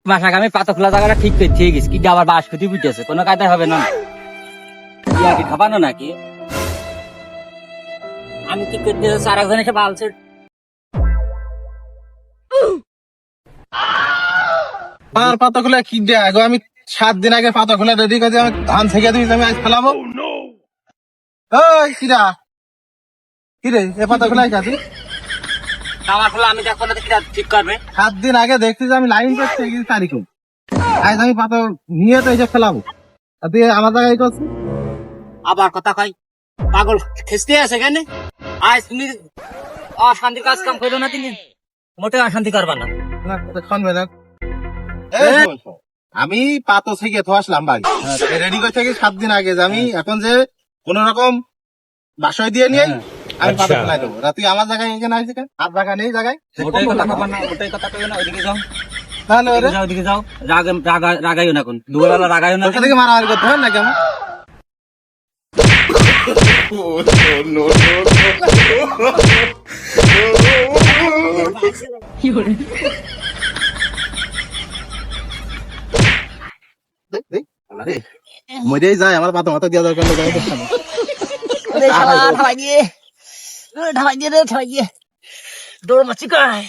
মাস আগে আমি পাতা খোলা জায়গাটা ঠিক করছি গেছি, কিন্তু আবার বাস ক্ষতি বুঝতেছে, কোনো কায়দায় হবে না। ইয়া কি খাবানো নাকি? আমি ঠিক করতে যাচ্ছি, আর একজন এসে বালছে। আর পাতা খোলা কি দেয় গো? আমি 7 দিন আগে পাতা খোলা রেডি করে আমি ধান থেকে দিয়েছি, আমি আজ ফেলাবো। ওই কিরা কিরে এ পাতা খোলাই কাজে আমার খোলা আমি দেখবো না, দেখি ঠিক করবে। 7 দিন আগে দেখছি যে আমি লাইন করছি এই তারিখে, আজ আমি পাতা নিয়ে তো এসে ফেলাবো, আর তুই আমার জায়গায় করছিস। আবার কথা কই, পাগল খেসতে আছে কেন? আজ তুমি অশান্তির কাজ কাম করো না, তুমি মোটে অশান্তি করবা না। না, তো শুনবে না। এই শোন, শোন। আমি পাতো থেকে তো আসলাম ভাই, রেডি করে থেকে 7 দিন আগে যে আমি এখন যে কোন রকম বাসায় দিয়ে নিয়ে আমি পাতা ফেলাই দেবো, তুই আমার জায়গায় এখানে আসছিস কেন? আর জায়গা নেই জায়গায়, মোটাই কথা কবা না, মোটাই কথা কইও না, ওইদিকে যাও, তাহলে ওরে ওইদিকে যাও, ওইদিকে যাও। রাগাইও না, কোন দুবেলা রাগাইও না। তোর থেকে মারামারি করতে হয় নাকি আমার? মরেই যায় আমার পাতা মাথা দিয়া দরকার নেই, ঢালাই দিয়ে রে, ঢালাই দিয়ে দৌড় মাছি কয়।